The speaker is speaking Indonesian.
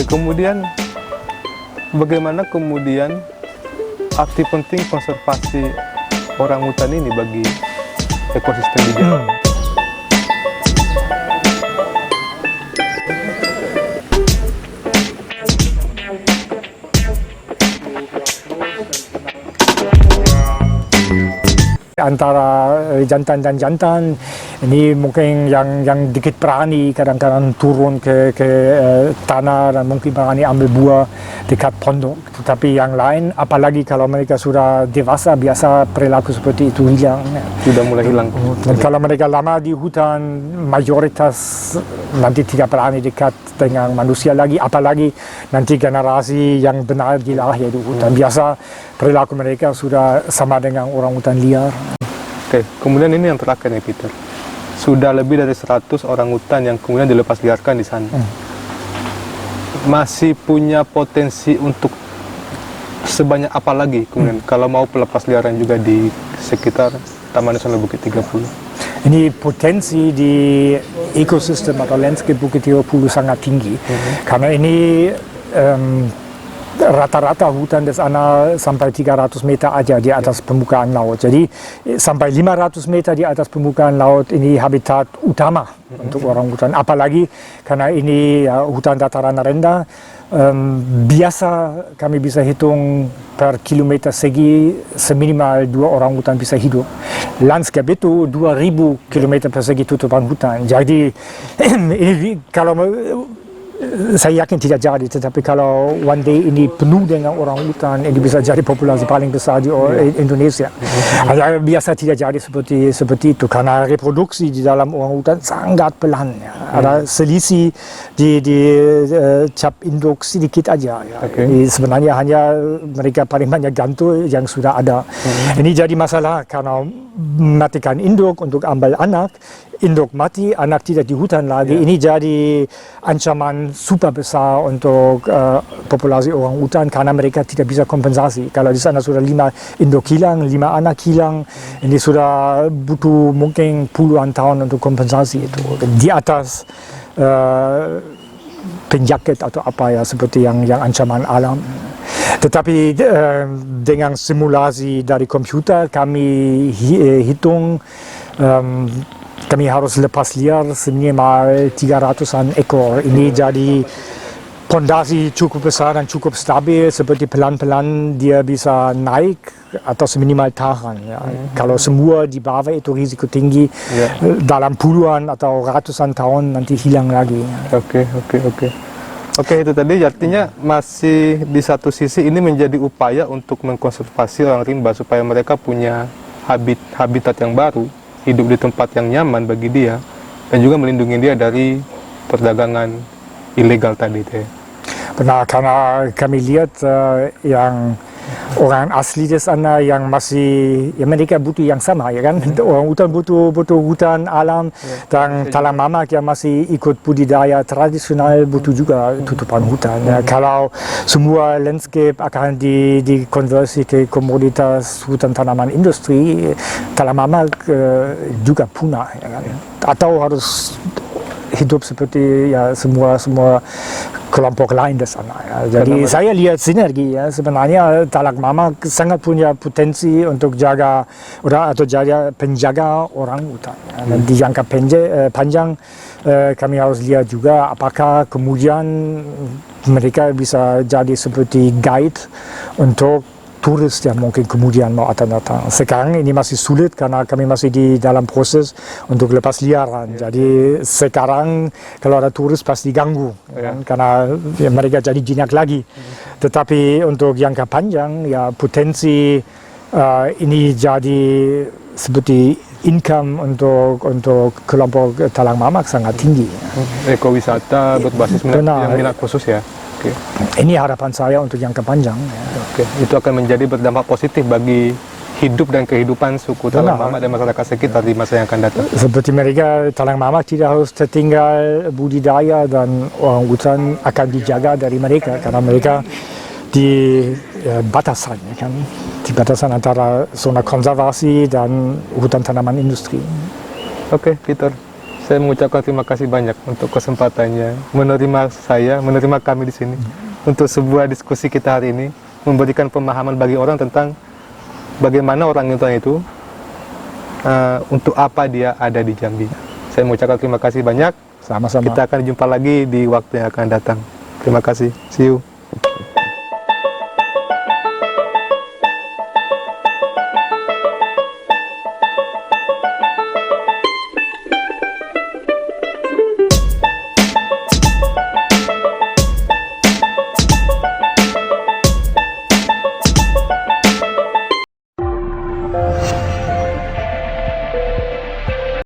kemudian bagaimana kemudian arti penting konservasi orangutan ini bagi ekosistem di Jawa? Antara jantan dan jantan ini mungkin yang dikit berani kadang-kadang turun ke tanah dan mungkin berani ambil buah dekat pondok. Tetapi yang lain, apalagi kalau mereka sudah dewasa, biasa perilaku seperti itu hilang. Sudah mulai hilang. Dan kalau mereka lama di hutan, mayoritas nanti tidak berani dekat dengan manusia lagi, apalagi nanti generasi yang benar dilahir di hutan. Biasa perilaku mereka sudah sama dengan orang hutan liar. Oke, kemudian ini yang terakhir nih Peter. Sudah lebih dari 100 orang hutan yang kemudian dilepas liarkan di sana. Masih punya potensi untuk sebanyak apa lagi kemudian kalau mau pelepas liaran juga di sekitar Taman Nasional Bukit 30? Ini potensi di ekosistem atau landscape Bukit 30 sangat tinggi. Karena ini rata-rata hutan di sana sampai 300 meter aja di atas permukaan laut. Jadi sampai 500 meter di atas permukaan laut ini habitat utama untuk orang hutan. Apalagi karena ini hutan dataran rendah, biasa kami bisa hitung per kilometer segi seminimal 2 orang hutan bisa hidup. Landscape itu 2000 kilometer persegi tutupan hutan. Jadi ini kalau saya yakin tidak jadi, tetapi kalau one day ini penuh dengan orang hutan, ini bisa jadi populasi paling besar di Indonesia. Biasa tidak jadi seperti itu, karena reproduksi di dalam orang hutan sangat pelan. Ada selisih di cap induk sedikit aja. Ini sebenarnya hanya mereka paling banyak gantung yang sudah ada. Ini jadi masalah karena matikan induk untuk ambil anak. Induk mati, anak tidak di hutan lagi. Ini jadi ancaman super besar untuk populasi orang hutan karena mereka tidak bisa kompensasi. Kalau di sana sudah 5 induk hilang, 5 anak hilang, ini sudah butuh mungkin puluhan tahun untuk kompensasi itu. Di atas penyakit atau apa ya seperti yang ancaman alam. Tetapi dengan simulasi dari komputer kami hitung kami harus lepas liar seminimal 300-an ekor. Ini jadi pondasi cukup besar dan cukup stabil, seperti pelan-pelan dia bisa naik atau seminimal tahan. Kalau semua di bawah itu risiko tinggi, dalam puluhan atau ratusan tahun nanti hilang lagi. Oke, itu tadi artinya masih di satu sisi ini menjadi upaya untuk mengkonservasi orang rimba supaya mereka punya habitat yang baru, hidup di tempat yang nyaman bagi dia, dan juga melindungi dia dari perdagangan ilegal tadi. Benar, karena kami lihat yang orang asli di sana yang masih, ya mereka butuh yang sama, ya kan? Orang hutan butuh hutan alam, dan talang mamak yang masih ikut budidaya tradisional butuh juga tutupan hutan. Kalau semua landscape akan dikonversi ke komoditas hutan tanaman industri, talang mamak juga punah, ya kan? Atau harus hidup seperti ya semua kelompok lain di sana. Jadi saya lihat sinergi sebenarnya talang mamak sangat punya potensi untuk jaga atau jaga penjaga orang hutan. Dan di jangka panjang kami harus lihat juga apakah kemudian mereka bisa jadi seperti guide untuk turis yang mungkin kemudian mau datang. Sekarang ini masih sulit karena kami masih di dalam proses untuk lepas liaran. Jadi sekarang kalau ada turis pasti ganggu, karena mereka jadi jinak lagi. Tetapi untuk jangka panjang ya potensi ini jadi seperti income untuk kelompok talang mamak sangat tinggi. Ekowisata berbasis minat khusus ya. Ini harapan saya untuk jangka panjang. Itu akan menjadi berdampak positif bagi hidup dan kehidupan suku talang mamak dan masyarakat sekitar di masa yang akan datang. Seperti mereka, talang mamak tidak harus tertinggal budidaya dan orang hutan akan dijaga dari mereka karena mereka di batasan, kan? Di batasan antara zona konservasi dan hutan tanaman industri. Oke, Peter. Saya mengucapkan terima kasih banyak untuk kesempatannya menerima kami di sini untuk sebuah diskusi kita hari ini, memberikan pemahaman bagi orang tentang bagaimana orang hutan itu, untuk apa dia ada di Jambi. Saya mengucapkan terima kasih banyak. Sama-sama. Kita akan jumpa lagi di waktu yang akan datang. Terima kasih. See you.